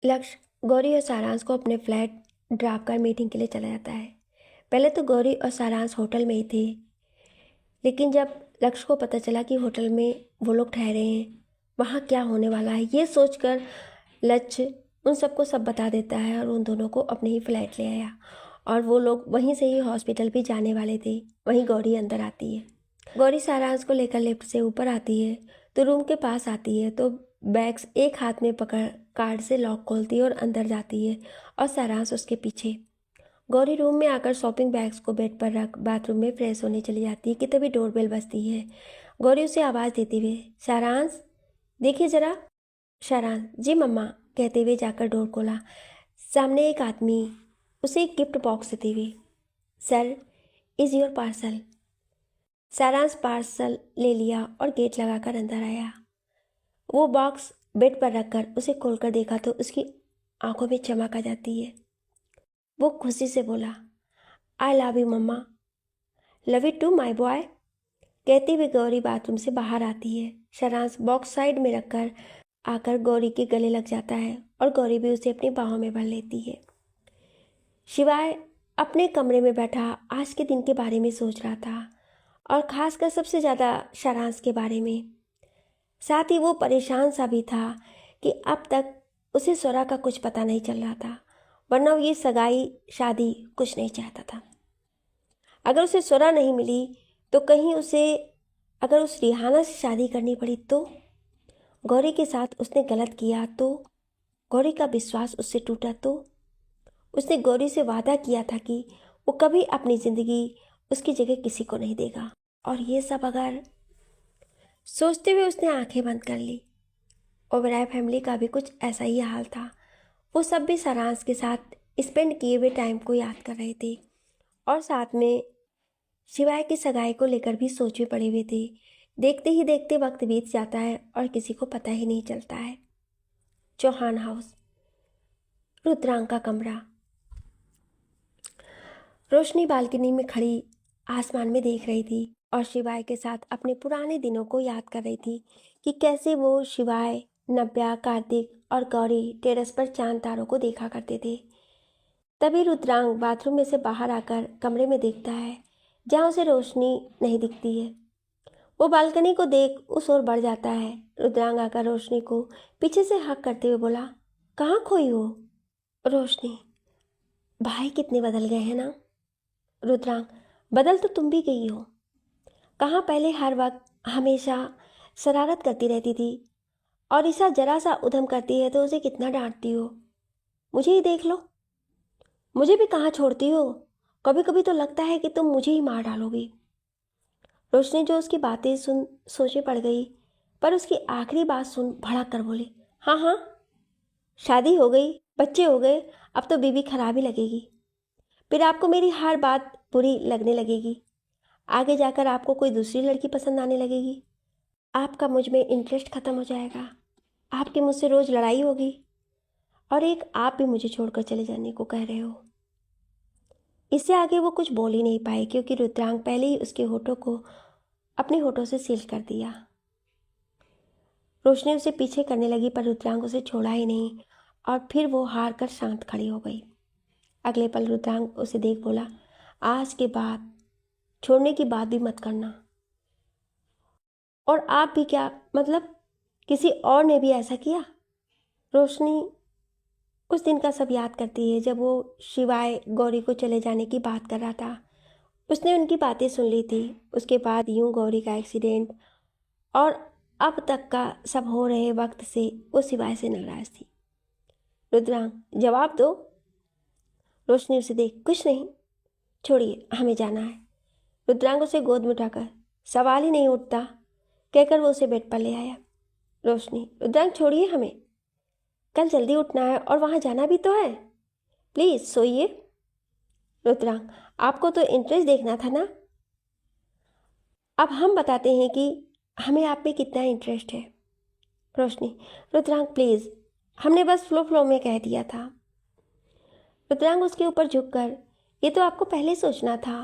लक्ष्य गौरी और सारांश को अपने फ्लैट ड्रॉप कर मीटिंग के लिए चला जाता है। पहले तो गौरी और सारांश होटल में ही थे, लेकिन जब लक्ष्य को पता चला कि होटल में वो लोग ठहरे हैं, वहाँ क्या होने वाला है, ये सोचकर लक्ष्य उन सबको सब बता देता है और उन दोनों को अपने ही फ्लैट ले आया। और वो लोग वहीं से ही हॉस्पिटल भी जाने वाले थे। वहीं गौरी अंदर आती है। गौरी सारांश को लेकर लिफ्ट से ऊपर आती है तो रूम के पास आती है तो बैग्स एक हाथ में पकड़ कार्ड से लॉक खोलती है और अंदर जाती है और सारांश उसके पीछे। गौरी रूम में आकर शॉपिंग बैग्स को बेड पर रख बाथरूम में फ्रेश होने चली जाती है कि तभी डोरबेल बजती है। गौरी उसे आवाज़ देते हुए, सारांश देखिए ज़रा। सारांश जी मम्मा कहते हुए जाकर डोर खोला। सामने एक आदमी उसे एक गिफ्ट बॉक्स देते हुए, सर इज़ योर पार्सल। सारांश पार्सल ले लिया और गेट लगाकर अंदर आया। वो बॉक्स बेड पर रखकर उसे खोलकर देखा तो उसकी आंखों में चमक आ जाती है। वो खुशी से बोला, I love you mamma. Love you too my boy. कहती हुई गौरी बाथरूम से बाहर आती है। सारांश बॉक्स साइड में रखकर आकर गौरी के गले लग जाता है और गौरी भी उसे अपनी बाहों में भर लेती है। शिवाय अपने कमरे में बैठा आज के दिन के बारे में सोच रहा था और खासकर सबसे ज़्यादा सारांश के बारे में। साथ ही वो परेशान सा भी था कि अब तक उसे स्वरा का कुछ पता नहीं चल रहा था, वरना वो ये सगाई शादी कुछ नहीं चाहता था। अगर उसे स्वरा नहीं मिली तो कहीं उसे अगर उस रिहाना से शादी करनी पड़ी तो गौरी के साथ उसने गलत किया तो गौरी का विश्वास उससे टूटा तो उसने गौरी से वादा किया था कि वो कभी अपनी ज़िंदगी उसकी जगह किसी को नहीं देगा। और ये सब अगर सोचते हुए उसने आंखें बंद कर ली। ओबराय फैमिली का भी कुछ ऐसा ही हाल था। वो सब भी सारांश के साथ स्पेंड किए हुए टाइम को याद कर रहे थे और साथ में शिवाय की सगाई को लेकर भी सोच में पड़े हुए थे। देखते ही देखते वक्त बीत जाता है और किसी को पता ही नहीं चलता है। चौहान हाउस, रुद्रांक का कमरा। रोशनी बालकनी में खड़ी आसमान में देख रही थी और शिवाय के साथ अपने पुराने दिनों को याद कर रही थी कि कैसे वो शिवाय, नव्या, कार्तिक और गौरी टेरेस पर चांद तारों को देखा करते थे। तभी रुद्रांक बाथरूम में से बाहर आकर कमरे में देखता है जहाँ उसे रोशनी नहीं दिखती है। वो बालकनी को देख उस ओर बढ़ जाता है। रुद्रांग आकर रोशनी को पीछे से हक करते हुए बोला, कहाँ खोई हो? रोशनी, भाई कितने बदल गए हैं ना। रुद्रांग, बदल तो तुम भी गई हो। कहाँ पहले हर वक्त हमेशा शरारत करती रहती थी और ईसा जरा सा उधम करती है तो उसे कितना डांटती हो। मुझे ही देख लो, मुझे भी कहाँ छोड़ती हो। कभी कभी तो लगता है कि तुम मुझे ही मार डालोगी। रोशनी जो उसकी बातें सुन सोचे पड़ गई, पर उसकी आखिरी बात सुन भड़क कर बोली, हाँ हाँ, शादी हो गई, बच्चे हो गए, अब तो बीवी खराब ही लगेगी। फिर आपको मेरी हर बात बुरी लगने लगेगी। आगे जाकर आपको कोई दूसरी लड़की पसंद आने लगेगी। आपका मुझ में इंटरेस्ट खत्म हो जाएगा। आपकी मुझसे रोज़ लड़ाई होगी और एक आप भी मुझे छोड़कर चले जाने को कह रहे हो। इससे आगे वो कुछ बोल ही नहीं पाए क्योंकि रुद्रांग पहले ही उसके होठों को अपने होठों से सील कर दिया। रोशनी उसे पीछे करने लगी पर रुद्रांग उसे छोड़ा ही नहीं और फिर वो हार कर शांत खड़ी हो गई। अगले पल रुद्रांग उसे देख बोला, आज के बाद छोड़ने की बात भी मत करना। और आप भी क्या, मतलब किसी और ने भी ऐसा किया? रोशनी उस दिन का सब याद करती है जब वो शिवाय गौरी को चले जाने की बात कर रहा था। उसने उनकी बातें सुन ली थी। उसके बाद यूं गौरी का एक्सीडेंट और अब तक का सब हो रहे वक्त से वो शिवाय से नाराज थी। रुद्रांग, जवाब दो। रोशनी उसे देख, कुछ नहीं, छोड़िए, हमें जाना है। रुद्रांग उसे गोद में उठाकर, सवाल ही नहीं उठता, कहकर वो उसे बेड पर ले आया। रोशनी, रुद्रांग छोड़िए हमें, कल जल्दी उठना है और वहाँ जाना भी तो है, प्लीज़ सोइए। रुद्रांग, आपको तो इंटरेस्ट देखना था ना, अब हम बताते हैं कि हमें आप में कितना इंटरेस्ट है। रोशनी, रुद्रांग प्लीज़, हमने बस फ्लो फ्लो में कह दिया था। रुद्रांग उसके ऊपर झुककर, ये तो आपको पहले सोचना था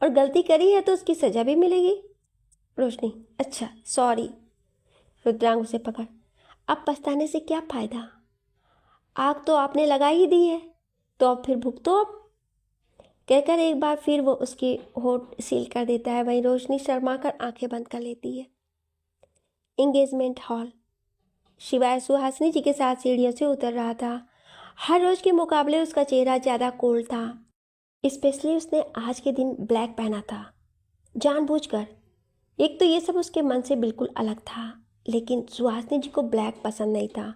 और गलती करी है तो उसकी सज़ा भी मिलेगी। रोशनी, अच्छा सॉरी। रुद्रांग उसे पकड़, अब पछताने से क्या फ़ायदा, आग तो आपने लगा ही दी है, तो अब फिर भुगतो अब, कहकर एक बार फिर वो उसकी होठ सील कर देता है। वहीं रोशनी शर्मा कर आंखें बंद कर लेती है। Engagement hall. शिवाय सुहासिनी जी के साथ सीढ़ियों से उतर रहा था। हर रोज के मुकाबले उसका चेहरा ज़्यादा कोल्ड था। स्पेशली उसने आज के दिन ब्लैक पहना था, जानबूझकर। एक तो ये सब उसके मन से बिल्कुल अलग था, लेकिन सुहासिनी जी को ब्लैक पसंद नहीं था,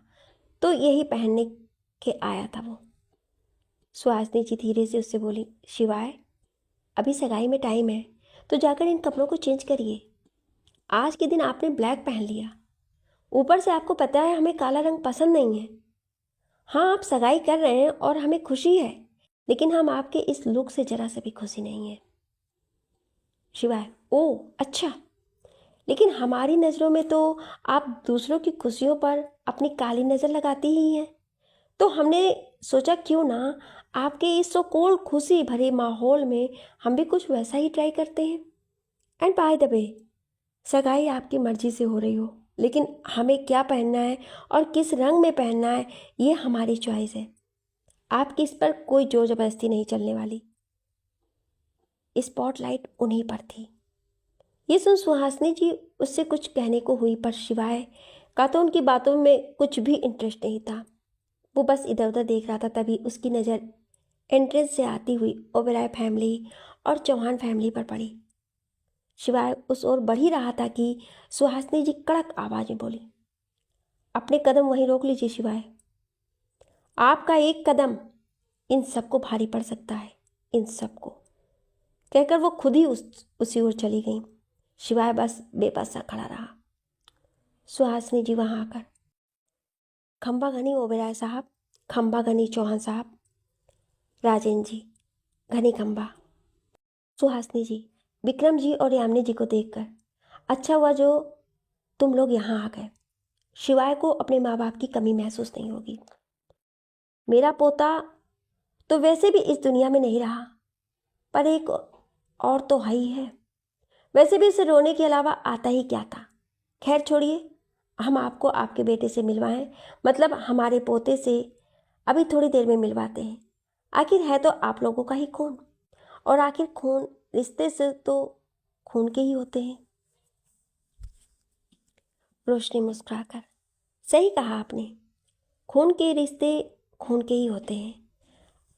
तो यही पहनने के आया था वो। सुहासिनी जी धीरे से उससे बोली, शिवाय अभी सगाई में टाइम है, तो जाकर इन कपड़ों को चेंज करिए। आज के दिन आपने ब्लैक पहन लिया, ऊपर से आपको पता है हमें काला रंग पसंद नहीं है। हाँ, आप सगाई कर रहे हैं और हमें खुशी है, लेकिन हम आपके इस लुक से जरा सा भी खुशी नहीं है। शिवाय, ओह अच्छा, लेकिन हमारी नज़रों में तो आप दूसरों की खुशियों पर अपनी काली नज़र लगाती ही हैं, तो हमने सोचा क्यों ना आपके इस सो कोल्ड खुशी भरे माहौल में हम भी कुछ वैसा ही ट्राई करते हैं। एंड बाय द वे, सगाई आपकी मर्जी से हो रही हो, लेकिन हमें क्या पहनना है और किस रंग में पहनना है ये हमारी चॉइस है। आपकी इस पर कोई जोर जबरदस्ती नहीं चलने वाली। स्पॉटलाइट उन्हीं पर थी। ये सुन सुहासिनी जी उससे कुछ कहने को हुई, पर शिवाय का तो उनकी बातों में कुछ भी इंटरेस्ट नहीं था। वो बस इधर उधर देख रहा था। तभी उसकी नज़र एंट्रेंस से आती हुई ओबेरॉय फैमिली और चौहान फैमिली पर पड़ी। शिवाय उस ओर बढ़ ही रहा था कि सुहासिनी जी कड़क आवाज में बोली, अपने कदम वहीं रोक लीजिए शिवाय। आपका एक कदम इन सबको भारी पड़ सकता है, इन सबको। कहकर वो खुद ही उसी ओर चली गई। शिवाय बस बेबस सा खड़ा रहा। सुहासिनी जी वहां आकर, खंबा घनी ओबेरॉय साहब, खंबा घनी चौहान साहब, राजेंद्र जी, घनी खंबा। सुहासिनी जी विक्रम जी और यामिनी जी को देखकर, अच्छा हुआ जो तुम लोग यहाँ आ गए। शिवाय को अपने माँ बाप की कमी महसूस नहीं होगी। मेरा पोता तो वैसे भी इस दुनिया में नहीं रहा, पर एक और तो है ही है। वैसे भी उसे रोने के अलावा आता ही क्या था। खैर छोड़िए, हम आपको आपके बेटे से मिलवाएं, मतलब हमारे पोते से अभी थोड़ी देर में मिलवाते हैं। आखिर है तो आप लोगों का ही खून, और आखिर खून रिश्ते से तो खून के ही होते हैं। रोशनी मुस्कुराकर, सही कहा आपने, खून के रिश्ते खून के ही होते हैं,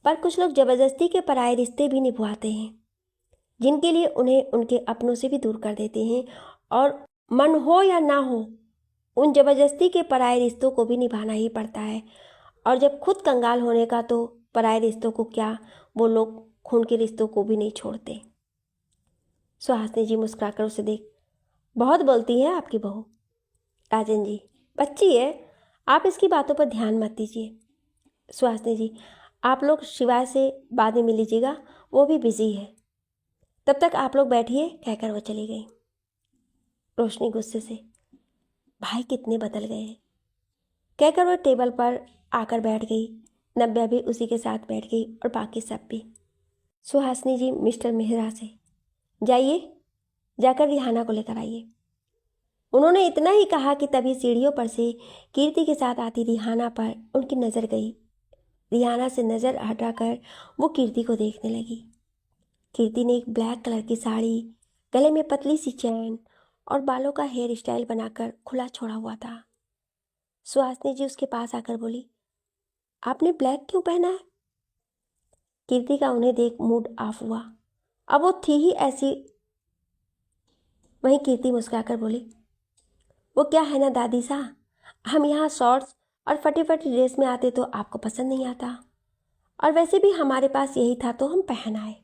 पर कुछ लोग जबरदस्ती के पराये रिश्ते भी निभाते हैं, जिनके लिए उन्हें उनके अपनों से भी दूर कर देते हैं। और मन हो या ना हो, उन जबरदस्ती के पराये रिश्तों को भी निभाना ही पड़ता है। और जब खुद कंगाल होने का, तो पराये रिश्तों को क्या, वो लोग खून के रिश्तों को भी नहीं छोड़ते। सुहासिनी जी मुस्कुराकर उसे देख, बहुत बोलती है आपकी बहू। राजन जी, बच्ची है, आप इसकी बातों पर ध्यान मत दीजिए। सुहासिनी जी, आप लोग शिवाय से बाद में मिल लीजिएगा, वो भी बिजी है, तब तक आप लोग बैठिए, कहकर वो चली गई। रोशनी गुस्से से, भाई कितने बदल गए हैं, कहकर वो टेबल पर आकर बैठ गई। नव्या भी उसी के साथ बैठ गई और बाकी सब भी। सुहासिनी जी मिस्टर मेहरा से, जाइए, जाकर रिहाना को लेकर आइए। उन्होंने इतना ही कहा कि तभी सीढ़ियों पर से कीर्ति के साथ आती रिहाना पर उनकी नज़र गई। रिहाना से नज़र हटाकर वो कीर्ति को देखने लगी। कीर्ति ने एक ब्लैक कलर की साड़ी, गले में पतली सी चैन और बालों का हेयर स्टाइल बनाकर खुला छोड़ा हुआ था। सुहासिनी जी उसके पास आकर बोली, आपने ब्लैक क्यों पहना है? कीर्ति का उन्हें देख मूड ऑफ हुआ। अब वो थी ही ऐसी। वहीं कीर्ति मुस्कुराकर बोली, वो क्या है ना दादी सा, हम यहाँ शॉर्ट्स और फटी फटी ड्रेस में आते तो आपको पसंद नहीं आता, और वैसे भी हमारे पास यही था तो हम पहन आए।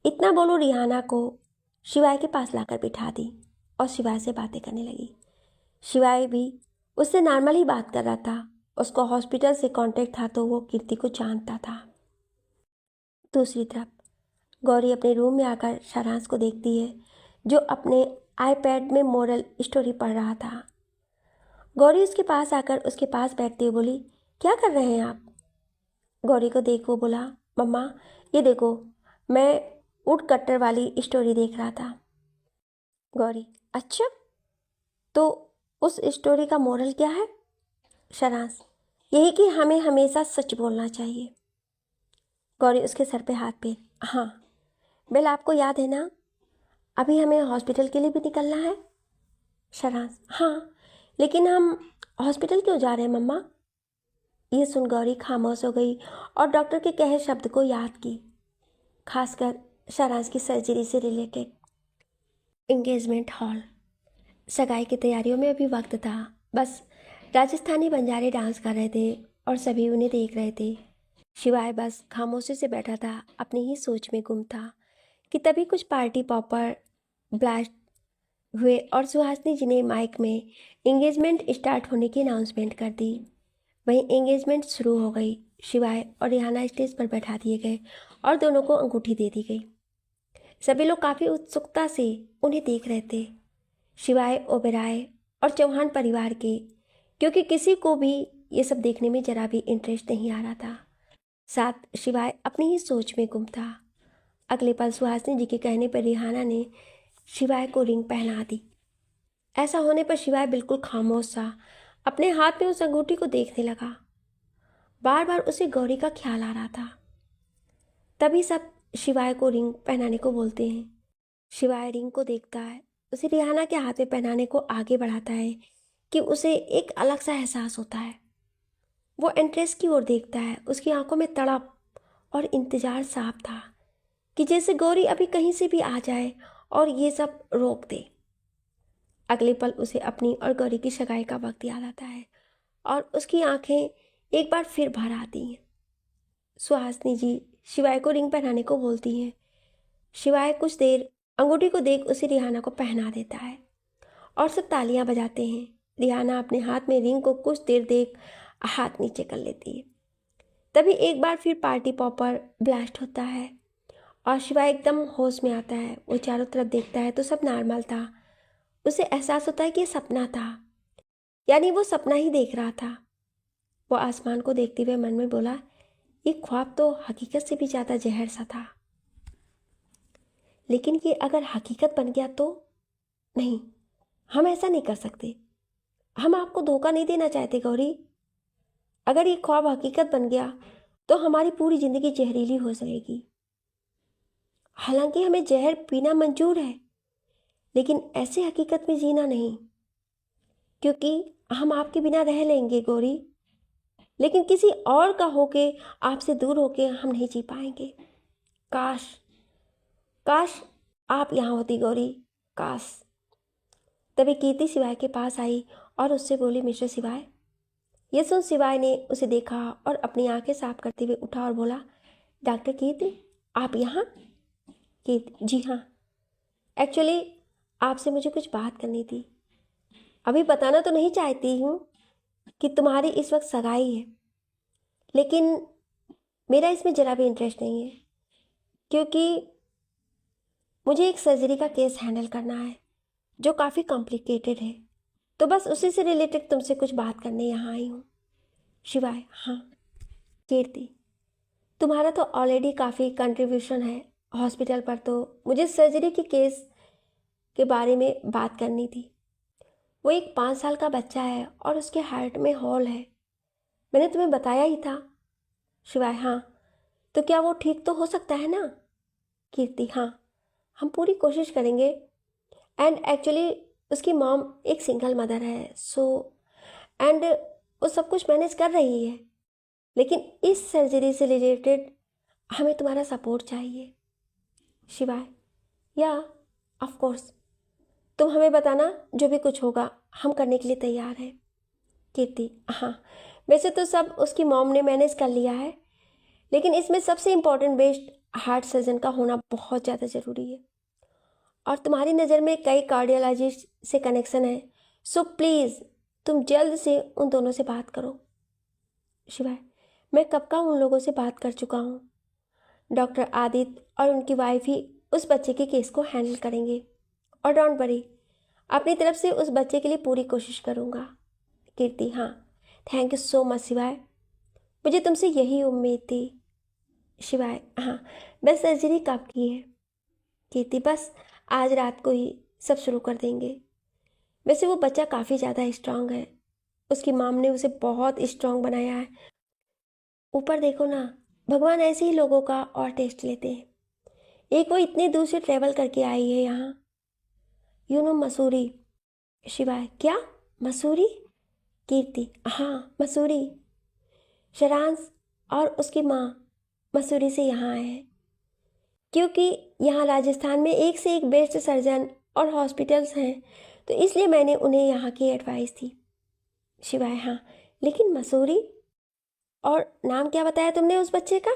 इतना बोलो रिहाना को शिवाय के पास लाकर बिठा दी और शिवाय से बातें करने लगी। शिवाय भी उससे नॉर्मल ही बात कर रहा था। उसको हॉस्पिटल से कांटेक्ट था तो वो कीर्ति को जानता था। दूसरी तरफ गौरी अपने रूम में आकर सारांश को देखती है, जो अपने आईपैड में मोरल स्टोरी पढ़ रहा था। गौरी उसके पास आकर उसके पास बैठते हुए बोली, क्या कर रहे हैं आप? गौरी को देख वो बोला, मम्मा ये देखो, मैं वुड कटर वाली स्टोरी देख रहा था। गौरी, अच्छा, तो उस स्टोरी का मोरल क्या है? सारांश, यही कि हमें हमेशा सच बोलना चाहिए। गौरी उसके सर पे हाथ फेर, हाँ बिल आपको याद है ना, अभी हमें हॉस्पिटल के लिए भी निकलना है। सारांश, हाँ लेकिन हम हॉस्पिटल क्यों जा रहे हैं मम्मा? ये सुन गौरी खामोश हो गई और डॉक्टर के कहे शब्द को याद की, खासकर सारांश की सर्जरी से रिलेटेड। Engagement hall. सगाई की तैयारियों में अभी वक्त था। बस राजस्थानी बंजारे डांस कर रहे थे और सभी उन्हें देख रहे थे। शिवाय बस खामोशी से बैठा था, अपनी ही सोच में गुम था कि तभी कुछ पार्टी पॉपर ब्लास्ट हुए और सुहासिनी जी ने माइक में एंगेजमेंट स्टार्ट होने की अनाउंसमेंट कर दी। वहीं एंगेजमेंट शुरू हो गई। शिवाय और रिहाना स्टेज पर बैठा दिए गए और दोनों को अंगूठी दे दी गई। सभी लोग काफ़ी उत्सुकता से उन्हें देख रहे थे, शिवाय, ओबेराय और चौहान परिवार के, क्योंकि किसी को भी ये सब देखने में जरा भी इंटरेस्ट नहीं आ रहा था। साथ शिवाय अपनी ही सोच में गुम था। अगले पल सुहासिनी जी के कहने पर रिहाना ने शिवाय को रिंग पहना दी। ऐसा होने पर शिवाय बिल्कुल खामोश सा अपने हाथ में उस अंगूठी को देखने लगा। बार बार उसे गौरी का ख्याल आ रहा था। तभी सब शिवाय को रिंग पहनाने को बोलते हैं। शिवाय रिंग को देखता है, उसे रिहाना के हाथ में पहनाने को आगे बढ़ाता है कि उसे एक अलग सा एहसास होता है। वो एंट्रेंस की ओर देखता है, उसकी आंखों में तड़प और इंतजार साफ था कि जैसे गौरी अभी कहीं से भी आ जाए और ये सब रोक दे। अगले पल उसे अपनी और गौरी की सगाई का वक्त याद आता है और उसकी आंखें एक बार फिर भर आती हैं। सुहासिनी जी शिवाय को रिंग पहनाने को बोलती हैं। शिवाय कुछ देर अंगूठी को देख उसे रिहाना को पहना देता है और सब तालियां बजाते हैं। रिहाना अपने हाथ में रिंग को कुछ देर देख हाथ नीचे कर लेती है। तभी एक बार फिर पार्टी पॉपर ब्लास्ट होता है और शिवाय एकदम होश में आता है। वो चारों तरफ देखता है तो सब नॉर्मल था। उसे एहसास होता है कि ये सपना था, यानी वो सपना ही देख रहा था। वो आसमान को देखते हुए मन में बोला, ये ख्वाब तो हकीकत से भी ज़्यादा जहर सा था। लेकिन ये अगर हकीकत बन गया तो? नहीं, हम ऐसा नहीं कर सकते। हम आपको धोखा नहीं देना चाहते गौरी। अगर ये ख्वाब हकीकत बन गया तो हमारी पूरी ज़िंदगी जहरीली हो जाएगी। हालांकि हमें जहर पीना मंजूर है, लेकिन ऐसे हकीकत में जीना नहीं, क्योंकि हम आपके बिना रह लेंगे गौरी, लेकिन किसी और का होके आपसे दूर होके हम नहीं जी पाएंगे। काश काश आप यहाँ होती गौरी, काश। तभी कीर्ति शिवाय के पास आई और उससे बोली, मिस्टर शिवाय। ये सुन शिवाय ने उसे देखा और अपनी आंखें साफ करते हुए उठा और बोला, डॉक्टर कीर्ति, आप यहाँ? कीर्ति, जी हाँ, एक्चुअली आपसे मुझे कुछ बात करनी थी। अभी बताना तो नहीं चाहती हूँ कि तुम्हारी इस वक्त सगाई है, लेकिन मेरा इसमें ज़रा भी इंटरेस्ट नहीं है, क्योंकि मुझे एक सर्जरी का केस हैंडल करना है जो काफ़ी कॉम्प्लिकेटेड है। तो बस उसी से रिलेटेड तुमसे कुछ बात करने यहाँ आई हूँ। शिवाय, हाँ। कीर्ति, तुम्हारा तो ऑलरेडी काफ़ी कंट्रीब्यूशन है हॉस्पिटल पर, तो मुझे सर्जरी के केस के बारे में बात करनी थी। वो एक 5 साल का बच्चा है और उसके हार्ट में होल है। मैंने तुम्हें बताया ही था। शिवाय, हाँ, तो क्या वो ठीक तो हो सकता है ना? कीर्ति, हाँ, हम पूरी कोशिश करेंगे। एंड एक्चुअली उसकी मॉम एक सिंगल मदर है, सो एंड वो सब कुछ मैनेज कर रही है, लेकिन इस सर्जरी से रिलेटेड हमें तुम्हारा सपोर्ट चाहिए। शिवाय, या ऑफ कोर्स, तुम हमें बताना, जो भी कुछ होगा हम करने के लिए तैयार हैं। कीर्ति, हाँ, वैसे तो सब उसकी मॉम ने मैनेज कर लिया है, लेकिन इसमें सबसे इम्पोर्टेंट बेस्ट हार्ट सर्जन का होना बहुत ज़्यादा ज़रूरी है, और तुम्हारी नज़र में कई कार्डियोलॉजिस्ट से कनेक्शन है, सो प्लीज़ तुम जल्द से उन दोनों से बात करो। शिवाय, मैं कब का उन लोगों से बात कर चुका हूँ। डॉक्टर आदित्य और उनकी वाइफ ही उस बच्चे के केस को हैंडल करेंगे, और डोंट वरी, अपनी तरफ से उस बच्चे के लिए पूरी कोशिश करूँगा। कीर्ति, हाँ, थैंक यू सो मच शिवाय, मुझे तुमसे यही उम्मीद थी। शिवाय, हाँ, बस सर्जरी कब की है? कीर्ति, बस आज रात को ही सब शुरू कर देंगे। वैसे वो बच्चा काफ़ी ज़्यादा स्ट्रांग है, उसकी माम ने उसे बहुत स्ट्रांग बनाया है। ऊपर देखो ना, भगवान ऐसे ही लोगों का और टेस्ट लेते हैं। एक वो इतनी दूर से ट्रेवल करके आई है यहाँ, मसूरी। शिवाय, क्या? मसूरी? कीर्ति, हाँ मसूरी। शरांश और उसकी माँ मसूरी से यहाँ आए हैं क्योंकि यहाँ राजस्थान में एक से एक बेस्ट सर्जन और हॉस्पिटल्स हैं, तो इसलिए मैंने उन्हें यहाँ की एडवाइस दी। शिवाय, हाँ लेकिन मसूरी? और नाम क्या बताया तुमने उस बच्चे का?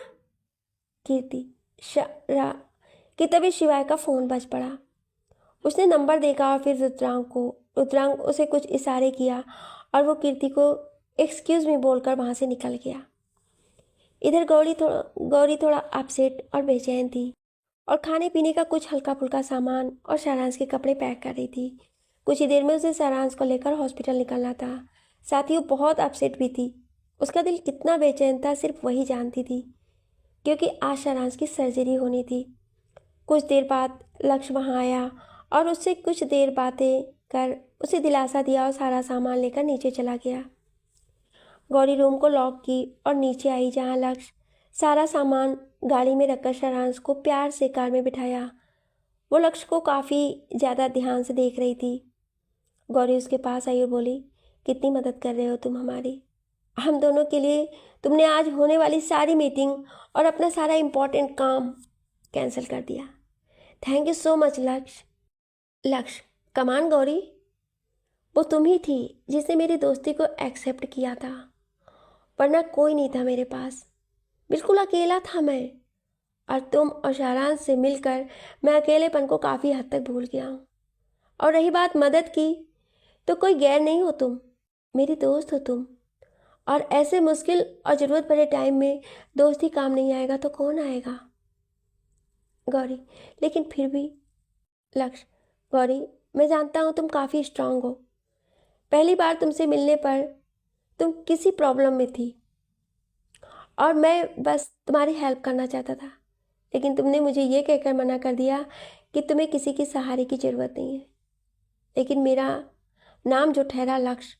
कीर्ति, शरा। कि तभी शिवाय का फ़ोन बज पड़ा। उसने नंबर देखा और फिर रुद्रांग उसे कुछ इशारे किया और वो कीर्ति को एक्सक्यूज़ मी बोलकर वहाँ से निकल गया। इधर गौरी थोड़ा अपसेट और बेचैन थी और खाने पीने का कुछ हल्का फुल्का सामान और सारांश के कपड़े पैक कर रही थी। कुछ ही देर में उसे सारांश को लेकर हॉस्पिटल निकलना था। साथ ही वो बहुत अपसेट भी थी। उसका दिल कितना बेचैन था सिर्फ वही जानती थी, क्योंकि आज सारांश की सर्जरी होनी थी। कुछ देर बाद लक्ष्य वहाँ आया और उससे कुछ देर बातें कर उसे दिलासा दिया और सारा सामान लेकर नीचे चला गया। गौरी रूम को लॉक की और नीचे आई, जहाँ लक्ष्य सारा सामान गाड़ी में रखकर सारांश को प्यार से कार में बिठाया। वो लक्ष्य को काफ़ी ज़्यादा ध्यान से देख रही थी। गौरी उसके पास आई और बोली, कितनी मदद कर रहे हो तुम हमारी। हम दोनों के लिए तुमने आज होने वाली सारी मीटिंग और अपना सारा इम्पोर्टेंट काम कैंसिल कर दिया। थैंक यू सो मच लक्ष्य। लक्ष्य, कमान गौरी, वो तुम ही थी जिसने मेरी दोस्ती को एक्सेप्ट किया था, वरना कोई नहीं था मेरे पास। बिल्कुल अकेला था मैं, और तुम और सारांश से मिलकर मैं अकेलेपन को काफ़ी हद तक भूल गया हूँ। और रही बात मदद की, तो कोई गैर नहीं हो तुम, मेरी दोस्त हो तुम। और ऐसे मुश्किल और ज़रूरत पड़े टाइम में दोस्ती काम नहीं आएगा तो कौन आएगा। गौरी, लेकिन फिर भी। लक्ष्य, गौरी मैं जानता हूँ तुम काफ़ी स्ट्रांग हो। पहली बार तुमसे मिलने पर तुम किसी प्रॉब्लम में थी और मैं बस तुम्हारी हेल्प करना चाहता था, लेकिन तुमने मुझे ये कहकर मना कर दिया कि तुम्हें किसी की सहारे की ज़रूरत नहीं है। लेकिन मेरा नाम जो ठहरा लक्ष्य,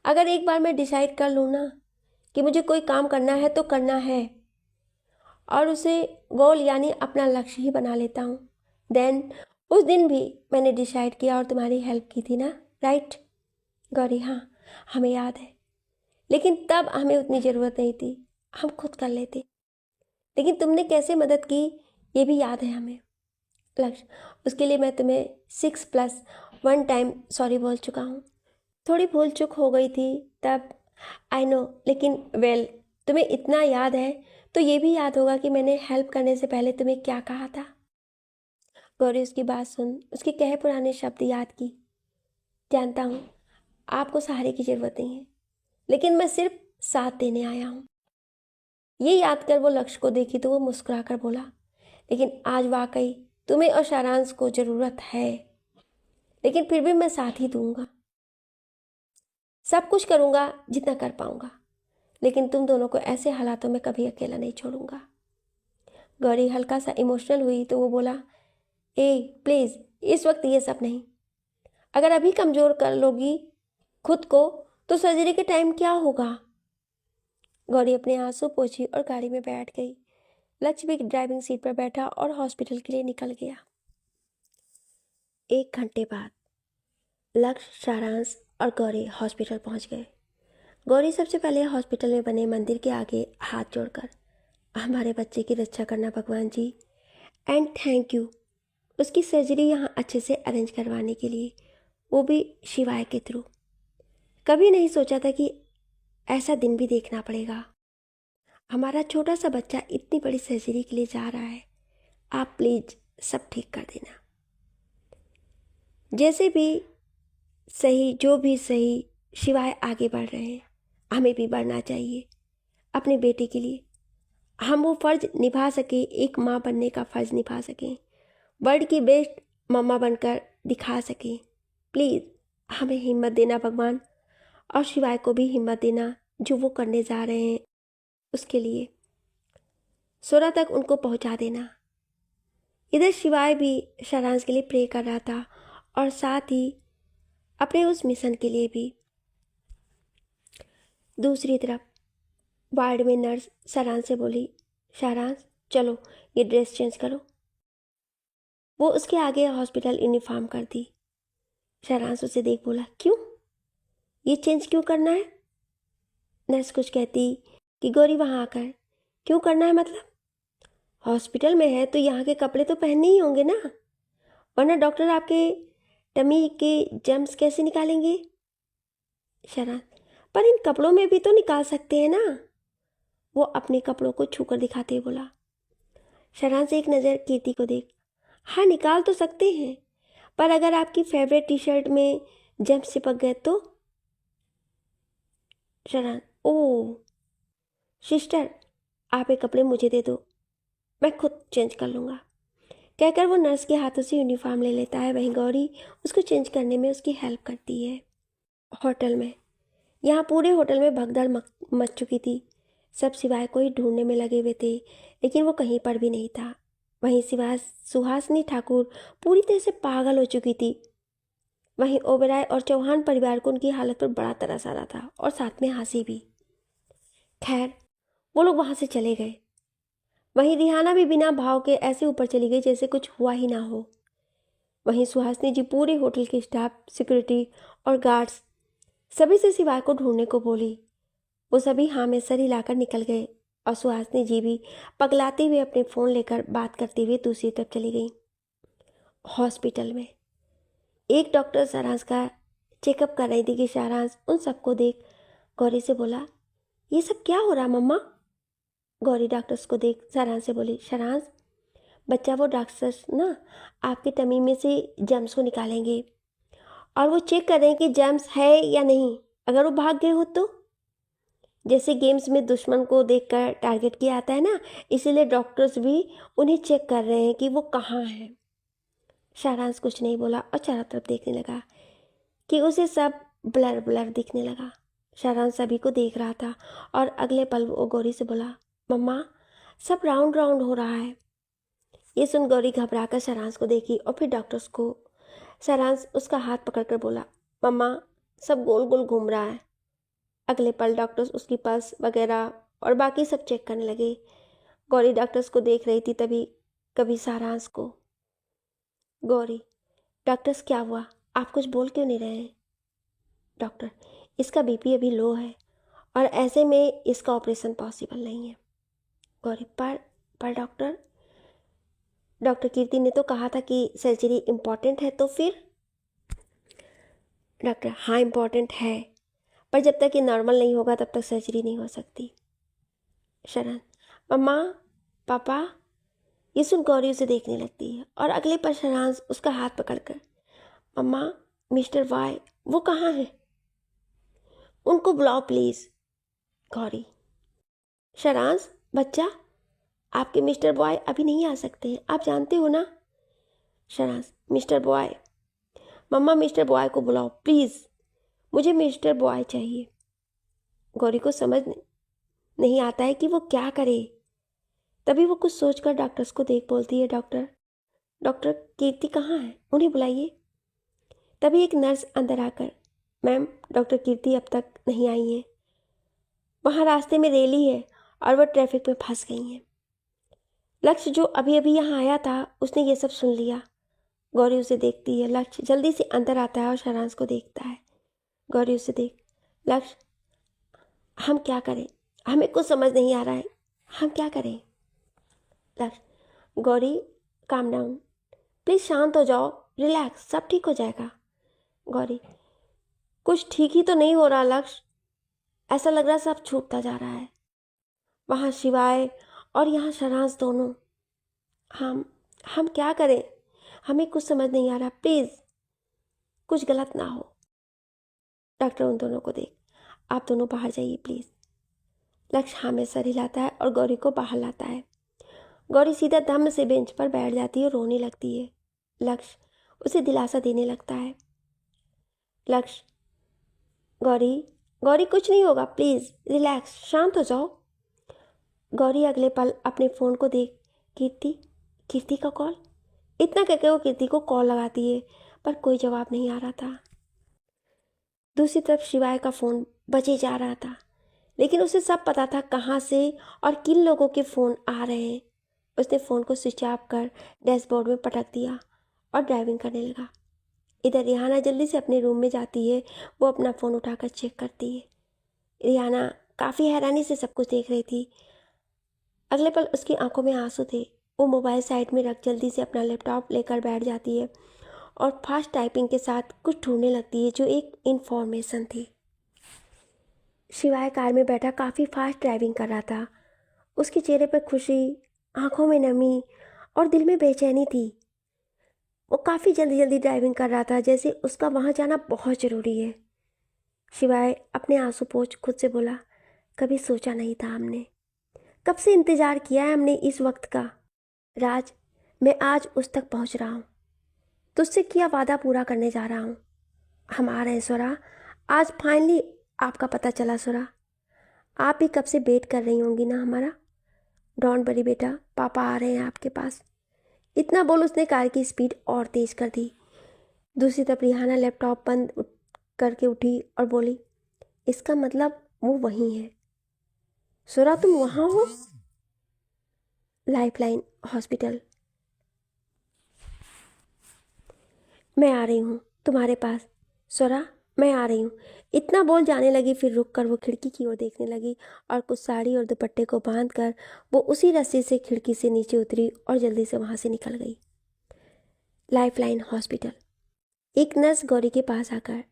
अगर एक बार मैं डिसाइड कर लूँ ना कि मुझे कोई काम करना है तो करना है, और उसे गोल यानी अपना लक्ष्य ही बना लेता हूँ, देन उस दिन भी मैंने डिसाइड किया और तुम्हारी हेल्प की थी ना, राइट? गौरी, हाँ हमें याद है, लेकिन तब हमें उतनी ज़रूरत नहीं थी, हम खुद कर लेते। लेकिन तुमने कैसे मदद की ये भी याद है हमें। लक्ष्य, उसके लिए मैं तुम्हें 6+1 टाइम सॉरी बोल चुका हूँ। थोड़ी भूल चूक हो गई थी तब, आई नो, लेकिन तुम्हें इतना याद है तो ये भी याद होगा कि मैंने हेल्प करने से पहले तुम्हें क्या कहा था। गौरी उसकी बात सुन उसके कहे पुराने शब्द याद की। जानता हूँ आपको सहारे की ज़रूरत नहीं है, लेकिन मैं सिर्फ साथ देने आया हूँ। ये याद कर वो लक्ष्य को देखी तो वो मुस्कुरा कर बोला, लेकिन आज वाकई तुम्हें और सारांश को ज़रूरत है, लेकिन फिर भी मैं साथ ही दूंगा। सब कुछ करूंगा जितना कर पाऊंगा, लेकिन तुम दोनों को ऐसे हालातों में कभी अकेला नहीं छोड़ूंगा। गौरी हल्का सा इमोशनल हुई तो वो बोला, ए प्लीज़ इस वक्त ये सब नहीं। अगर अभी कमज़ोर कर लोगी खुद को तो सर्जरी के टाइम क्या होगा। गौरी अपने आंसू पोंछी और गाड़ी में बैठ गई। लक्ष्य भी ड्राइविंग सीट पर बैठा और हॉस्पिटल के लिए निकल गया। 1 घंटे बाद लक्ष्य, सारांश और गौरी हॉस्पिटल पहुंच गए। गौरी सबसे पहले हॉस्पिटल में बने मंदिर के आगे हाथ जोड़कर, हमारे बच्चे की रक्षा करना भगवान जी, एंड थैंक यू उसकी सर्जरी यहाँ अच्छे से अरेंज करवाने के लिए, वो भी शिवाय के थ्रू। कभी नहीं सोचा था कि ऐसा दिन भी देखना पड़ेगा। हमारा छोटा सा बच्चा इतनी बड़ी सर्जरी के लिए जा रहा है, आप प्लीज़ सब ठीक कर देना। जैसे भी सही, जो भी सही, शिवाय आगे बढ़ रहे हैं, हमें भी बढ़ना चाहिए अपने बेटे के लिए। हम वो फ़र्ज़ निभा सकें, एक माँ बनने का फ़र्ज़ निभा सकें, वर्ल्ड की बेस्ट मम्मा बनकर दिखा सकें। प्लीज़ हमें हिम्मत देना भगवान, और शिवाय को भी हिम्मत देना जो वो करने जा रहे हैं उसके लिए। 16 तक उनको पहुंचा देना। इधर शिवाय भी सारांश के लिए प्रे कर रहा था और साथ ही अपने उस मिशन के लिए भी। दूसरी तरफ वार्ड में नर्स सारांश से बोली, सारांश चलो ये ड्रेस चेंज करो। वो उसके आगे हॉस्पिटल यूनिफॉर्म कर दी। सारांश उसे देख बोला, क्यों, ये चेंज क्यों करना है? नर्स कुछ कहती कि गौरी वहाँ आकर क्यों करना है, मतलब हॉस्पिटल में है तो यहाँ के कपड़े तो पहनने ही होंगे ना, वरना डॉक्टर आपके टमी के जर्म्स कैसे निकालेंगे? शरान, पर इन कपड़ों में भी तो निकाल सकते हैं ना, वो अपने कपड़ों को छूकर दिखाते हुए बोला। शरान से एक नज़र कीर्ति को देख, हाँ निकाल तो सकते हैं, पर अगर आपकी फेवरेट टी शर्ट में जर्म्स चिपक गए तो? शरान, ओह सिस्टर, आप ये कपड़े मुझे दे दो, मैं खुद चेंज कर लूँगा। कहकर वो नर्स के हाथों से यूनिफॉर्म ले लेता है। वहीं गौरी उसको चेंज करने में उसकी हेल्प करती है। होटल में, यहाँ पूरे होटल में भगदड़ मच चुकी थी। सब सिवाय को ही ढूंढने में लगे हुए थे, लेकिन वो कहीं पर भी नहीं था। वहीं सिवाय सुहासिनी ठाकुर पूरी तरह से पागल हो चुकी थी। वहीं ओबेरॉय और चौहान परिवार को उनकी हालत पर बड़ा तरस आ रहा था और साथ में हंसी भी। खैर वो लोग वहाँ से चले गए। वहीं रिहाना भी बिना भाव के ऐसे ऊपर चली गई जैसे कुछ हुआ ही ना हो। वहीं सुहासिनी जी पूरे होटल के स्टाफ, सिक्योरिटी और गार्ड्स सभी से सिवाय को ढूंढने को बोली। वो सभी हाँ में सर हिलाकर निकल गए और सुहासिनी जी भी पगलाते हुए अपने फ़ोन लेकर बात करते हुए दूसरी तरफ चली गई। हॉस्पिटल में एक डॉक्टर सारांश का चेकअप कर रही थी कि सारांश उन सबको देख गौरी से बोला, ये सब क्या हो रहा मम्मा? गौरी डॉक्टर्स को देख सारांश से बोली, सारांश बच्चा, वो डॉक्टर्स ना आपके टमी में से जर्म्स को निकालेंगे और वो चेक कर रहे हैं कि जर्म्स है या नहीं। अगर वो भाग गए हो तो, जैसे गेम्स में दुश्मन को देखकर टारगेट किया आता है ना, इसीलिए डॉक्टर्स भी उन्हें चेक कर रहे हैं कि वो कहाँ है। सारांश कुछ नहीं बोला और चारों तरफ देखने लगा कि उसे सब ब्लर ब्लर दिखने लगा। सारांश सभी को देख रहा था और अगले पल वो गौरी से बोला, मम्मा सब राउंड राउंड हो रहा है। ये सुन गौरी घबराकर सारांश को देखी और फिर डॉक्टर्स को। सारांश उसका हाथ पकड़कर बोला, मम्मा सब गोल गोल घूम रहा है। अगले पल डॉक्टर्स उसकी पल्स वगैरह और बाकी सब चेक करने लगे। गौरी डॉक्टर्स को देख रही थी, तभी कभी सारांश को। गौरी, डॉक्टर्स क्या हुआ, आप कुछ बोल क्यों नहीं रहे हैं? डॉक्टर, इसका बीपी अभी लो है और ऐसे में इसका ऑपरेशन पॉसिबल नहीं है। गौरी, पर डॉक्टर कीर्ति ने तो कहा था कि सर्जरी इम्पॉर्टेंट है, तो फिर? डॉक्टर, हाँ इम्पॉर्टेंट है, पर जब तक ये नॉर्मल नहीं होगा तब तक सर्जरी नहीं हो सकती। शरण, मम्मा पापा, ये सुन गौरी उसे देखने लगती है और अगले पर शरांश उसका हाथ पकड़कर, मम्मा मिस्टर वाई वो कहाँ है, उनको बुलाओ प्लीज। गौरी, शरांश बच्चा, आपके मिस्टर बॉय अभी नहीं आ सकते हैं, आप जानते हो ना। शरांश, मिस्टर बॉय, मम्मा मिस्टर बॉय को बुलाओ प्लीज़, मुझे मिस्टर बॉय चाहिए। गौरी को समझ नहीं आता है कि वो क्या करे। तभी वो कुछ सोचकर डॉक्टर्स को देख बोलती है, डॉक्टर कीर्ति कहाँ है, उन्हें बुलाइए। तभी एक नर्स अंदर आकर, मैम डॉक्टर कीर्ति अब तक नहीं आई हैं, वहाँ रास्ते में रैली है और वह ट्रैफिक में फंस गई हैं। लक्ष्य जो अभी अभी यहाँ आया था उसने ये सब सुन लिया। गौरी उसे देखती है। लक्ष्य जल्दी से अंदर आता है और शरांश को देखता है। गौरी उसे देख, लक्ष्य हम क्या करें, हमें कुछ समझ नहीं आ रहा है, हम क्या करें? लक्ष्य, गौरी काम डाउन, प्लीज़ शांत हो जाओ, रिलैक्स, सब ठीक हो जाएगा। गौरी, कुछ ठीक ही तो नहीं हो रहा लक्ष्य, ऐसा लग रहा सब छूटता जा रहा है, वहाँ शिवाय और यहाँ शरांश दोनों। हम क्या करें, हमें कुछ समझ नहीं आ रहा, प्लीज़ कुछ गलत ना हो। डॉक्टर उन दोनों को देख, आप दोनों बाहर जाइए प्लीज़। लक्ष्य हाँ में सर हिलाता है और गौरी को बाहर लाता है। गौरी सीधा दम से बेंच पर बैठ जाती है और रोने लगती है। लक्ष्य उसे दिलासा देने लगता है। लक्ष्य, गौरी कुछ नहीं होगा, प्लीज़ रिलैक्स, शांत हो जाओ। गौरी अगले पल अपने फ़ोन को देख, कीर्ति का कॉल, इतना कहकर वो कीर्ति को कॉल लगाती है, पर कोई जवाब नहीं आ रहा था। दूसरी तरफ शिवाय का फ़ोन बजे जा रहा था। लेकिन उसे सब पता था कहाँ से और किन लोगों के फ़ोन आ रहे हैं। उसने फ़ोन को स्विच ऑफ कर डैशबोर्ड में पटक दिया और ड्राइविंग करने लगा। इधर रिहाना जल्दी से अपने रूम में जाती है। वो अपना फ़ोन उठाकर चेक करती है। रिहाना काफ़ी हैरानी से सब कुछ देख रही थी। अगले पल उसकी आंखों में आंसू थे। वो मोबाइल साइड में रख जल्दी से अपना लैपटॉप लेकर बैठ जाती है और फास्ट टाइपिंग के साथ कुछ ढूंढने लगती है जो एक इन्फॉर्मेशन थी। शिवाय कार में बैठा काफ़ी फास्ट ड्राइविंग कर रहा था। उसके चेहरे पर खुशी, आंखों में नमी और दिल में बेचैनी थी। वो काफ़ी जल्दी जल्दी ड्राइविंग कर रहा था, जैसे उसका वहाँ जाना बहुत ज़रूरी है। शिवाय अपने आंसू पोंछ खुद से बोला, कभी सोचा नहीं था हमने, कब से इंतज़ार किया है हमने इस वक्त का। राज, मैं आज उस तक पहुंच रहा हूँ। तुझसे किया वादा पूरा करने जा रहा हूँ। हम आ रहे हैं स्वरा। आज फाइनली आपका पता चला स्वरा। आप भी कब से वेट कर रही होंगी ना हमारा। डोंट वरी बेटा, पापा आ रहे हैं आपके पास। इतना बोल उसने कार की स्पीड और तेज कर दी। दूसरी तरफ रिहाना लैपटॉप बंद करके उठी और बोली, इसका मतलब वो वहीं है। स्वरा, तुम वहाँ हो? Lifeline hospital. मैं आ रही हूँ तुम्हारे पास। स्वरा, मैं आ रही हूँ। इतना बोल जाने लगी, फिर रुक कर वो खिड़की की ओर देखने लगी और कुछ साड़ी और दुपट्टे को बांध कर वो उसी रस्सी से खिड़की से नीचे उतरी और जल्दी से वहाँ से निकल गई। Lifeline hospital. एक नर्स गौरी के पास आकर,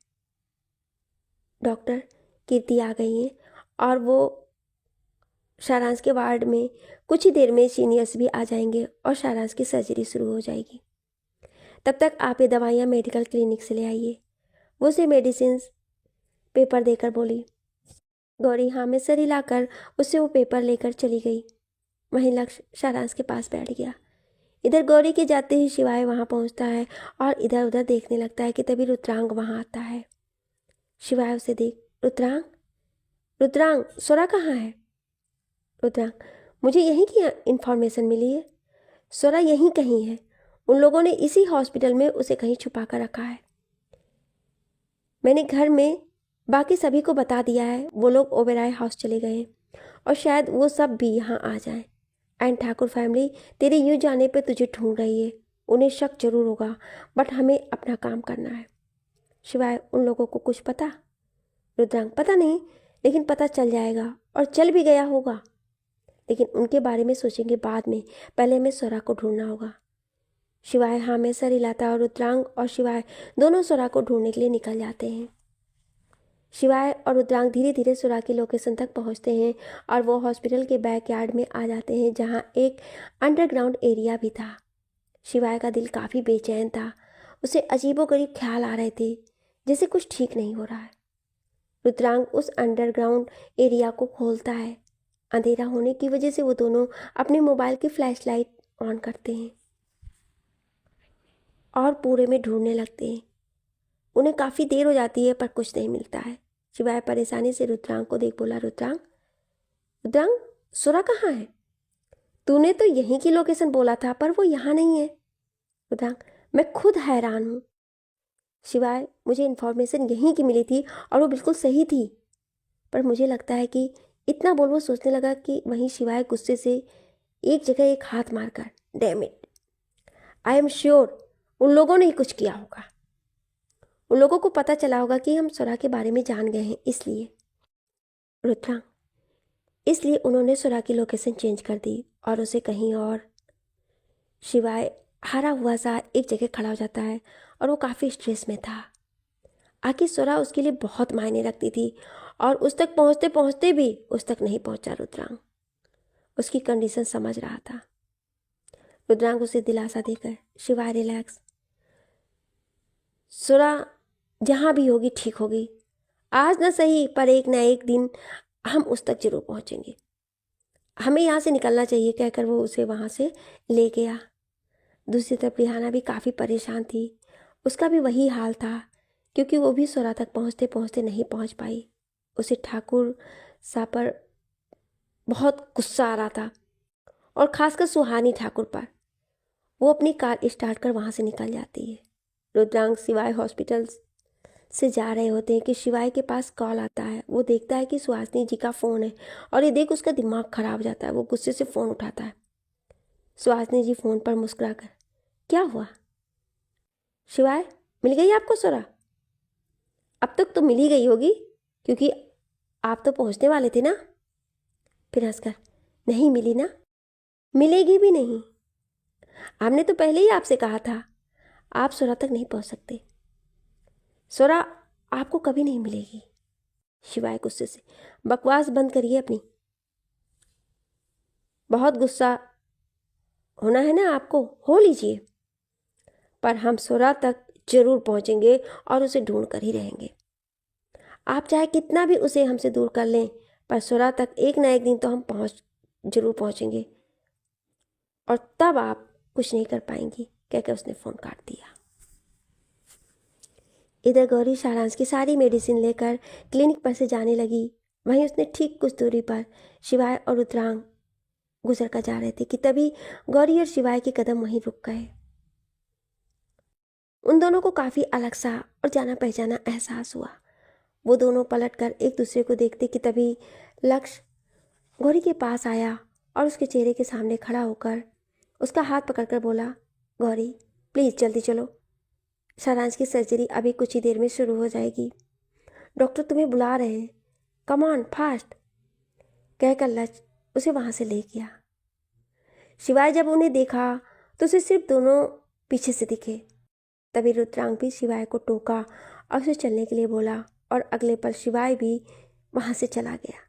डॉक्टर, कीर्ति आ गई हैं और वो सारांश के वार्ड में कुछ ही देर में सीनियर्स भी आ जाएंगे और सारांश की सर्जरी शुरू हो जाएगी। तब तक आप ये दवाइयाँ मेडिकल क्लिनिक से ले आइए। वो उसे मेडिसिन पेपर देकर बोली। गौरी हाँ में सर हिलाकर उससे वो पेपर लेकर चली गई। वहीं लक्ष्य सारांश के पास बैठ गया। इधर गौरी के जाते ही शिवाय वहाँ पहुँचता है और इधर उधर देखने लगता है कि तभी रुद्रांग वहाँ आता है। शिवाय उसे देख, रुद्रांग, रुद्रांग, स्वरा कहाँ है? रुद्रांग, मुझे यहीं की इन्फॉर्मेशन मिली है। स्वरा यहीं कहीं है। उन लोगों ने इसी हॉस्पिटल में उसे कहीं छुपा कर रखा है। मैंने घर में बाकी सभी को बता दिया है। वो लोग ओबेराय हाउस चले गए हैं और शायद वो सब भी यहाँ आ जाएं। एंड ठाकुर फैमिली तेरे यूँ जाने पे तुझे ढूंढ रही है। उन्हें शक जरूर होगा, बट हमें अपना काम करना है। शिवाय उन लोगों को कुछ पता? रुद्रांग, पता नहीं, लेकिन पता चल जाएगा और चल भी गया होगा। लेकिन उनके बारे में सोचेंगे बाद में, पहले हमें स्वरा को ढूंढना होगा। शिवाय हाँ में सर हिलाता और रुद्रांग और शिवाय दोनों स्वरा को ढूंढने के लिए निकल जाते हैं। शिवाय और रुद्रांग धीरे धीरे स्वरा की लोकेशन तक पहुंचते हैं और वो हॉस्पिटल के बैकयार्ड में आ जाते हैं जहां एक अंडरग्राउंड एरिया भी था। शिवाय का दिल काफ़ी बेचैन था। उसे अजीबोगरीब ख्याल आ रहे थे, जैसे कुछ ठीक नहीं हो रहा है। रुद्रांग उस अंडरग्राउंड एरिया को खोलता है। अंधेरा होने की वजह से वो दोनों अपने मोबाइल की फ्लैशलाइट ऑन करते हैं और पूरे में ढूंढने लगते हैं। उन्हें काफ़ी देर हो जाती है पर कुछ नहीं मिलता है। शिवाय परेशानी से रुद्रांग को देख बोला, रुद्रांग, रुद्रांग, सुरा कहाँ है? तूने तो यहीं की लोकेशन बोला था पर वो यहाँ नहीं है। रुद्रांग, मैं खुद हैरान हूँ। शिवाय, मुझे इन्फॉर्मेशन यहीं की मिली थी और वो बिल्कुल सही थी, पर मुझे लगता है कि इतना बोल वो सोचने लगा कि वहीं शिवाय गुस्से से एक जगह एक हाथ मारकर, damn it, I am sure उन लोगों ने ही कुछ किया होगा। उन लोगों को पता चला होगा कि हम सुरा के बारे में जान गए हैं, इसलिए। रुद्रांग, इसलिए उन्होंने सुरा की लोकेशन चेंज कर दी और उसे कहीं और। शिवाय हारा हुआ सा एक जगह खड़ा हो जाता है और वो काफ़ी स्ट्रेस में था। आखिर सुरा उसके लिए बहुत मायने रखती थी और उस तक पहुँचते पहुँचते भी उस तक नहीं पहुँचा रुद्रांग। उसकी कंडीशन समझ रहा था। रुद्रांग उसे दिलासा देकर, शिवाय रिलैक्स, सुरा जहाँ भी होगी ठीक होगी। आज ना सही पर एक ना एक दिन हम उस तक जरूर पहुँचेंगे। हमें यहाँ से निकलना चाहिए, कहकर वो उसे वहाँ से ले गया। दूसरी तरफ रिहाना भी काफ़ी परेशान थी। उसका भी वही हाल था, क्योंकि वो भी सुरा तक पहुँचते पहुँचते नहीं पहुँच पाई। उसे ठाकुर सा पर बहुत गुस्सा आ रहा था और खासकर सुहानी ठाकुर पर। वो अपनी कार स्टार्ट कर वहाँ से निकल जाती है। रुद्रांग शिवाय हॉस्पिटल से जा रहे होते हैं कि शिवाय के पास कॉल आता है। वो देखता है कि सुहासिनी जी का फ़ोन है और ये देख उसका दिमाग खराब हो जाता है। वो गुस्से से फ़ोन उठाता है। सुहासिनी जी फ़ोन पर मुस्कुरा कर, क्या हुआ शिवाय, मिल गई आपको सोरा? अब तक तो मिल ही गई होगी, क्योंकि आप तो पहुंचने वाले थे ना। फिर हंसकर, नहीं मिली ना, मिलेगी भी नहीं। हमने तो पहले ही आपसे कहा था आप सोरा तक नहीं पहुंच सकते। सोरा आपको कभी नहीं मिलेगी। शिवाय गुस्से से, बकवास बंद करिए अपनी। बहुत गुस्सा होना है ना आपको, हो लीजिए, पर हम सोरा तक जरूर पहुंचेंगे और उसे ढूंढ कर ही रहेंगे। आप चाहे कितना भी उसे हमसे दूर कर लें, पर सोरा तक एक ना एक दिन तो हम जरूर पहुंचेंगे, और तब आप कुछ नहीं कर पाएंगी, कहकर उसने फ़ोन काट दिया। इधर गौरी सारांश की सारी मेडिसिन लेकर क्लिनिक पर से जाने लगी। वहीं उसने ठीक कुछ दूरी पर शिवाय और रुद्रांग गुजर कर जा रहे थे कि तभी गौरी और शिवाय के कदम वहीं रुक गए। उन दोनों को काफ़ी अलग सा और जाना पहचाना एहसास हुआ। वो दोनों पलटकर एक दूसरे को देखते कि तभी लक्ष्य गौरी के पास आया और उसके चेहरे के सामने खड़ा होकर उसका हाथ पकड़कर बोला, गौरी प्लीज़ जल्दी चलो, सारांश की सर्जरी अभी कुछ ही देर में शुरू हो जाएगी। डॉक्टर तुम्हें बुला रहे हैं, कम ऑन फास्ट, कहकर लक्ष्य उसे वहाँ से ले गया। शिवाय जब उन्हें देखा तो उसे सिर्फ दोनों पीछे से दिखे। तभी रुद्रांग भी शिवाय को टोका और उसे चलने के लिए बोला, और अगले पल शिवाय भी वहाँ से चला गया।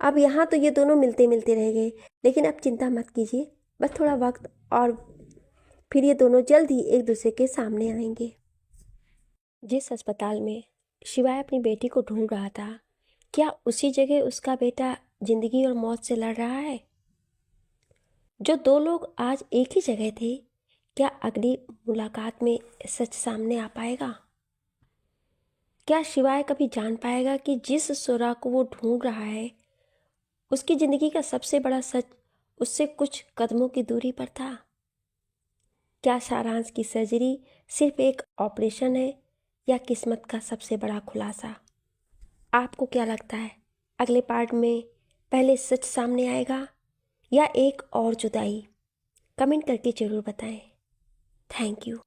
अब यहाँ तो ये दोनों मिलते मिलते रह गए, लेकिन अब चिंता मत कीजिए, बस थोड़ा वक्त और फिर ये दोनों जल्द ही एक दूसरे के सामने आएंगे। जिस अस्पताल में शिवाय अपनी बेटी को ढूंढ रहा था, क्या उसी जगह उसका बेटा जिंदगी और मौत से लड़ रहा है? जो दो लोग आज एक ही जगह थे, क्या अगली मुलाकात में सच सामने आ पाएगा? क्या शिवाय कभी जान पाएगा कि जिस सोरा को वो ढूंढ रहा है, उसकी जिंदगी का सबसे बड़ा सच उससे कुछ कदमों की दूरी पर था? क्या सारांश की सर्जरी सिर्फ एक ऑपरेशन है, या किस्मत का सबसे बड़ा खुलासा? आपको क्या लगता है, अगले पार्ट में पहले सच सामने आएगा या एक और जुदाई? कमेंट करके ज़रूर बताएं। Thank you.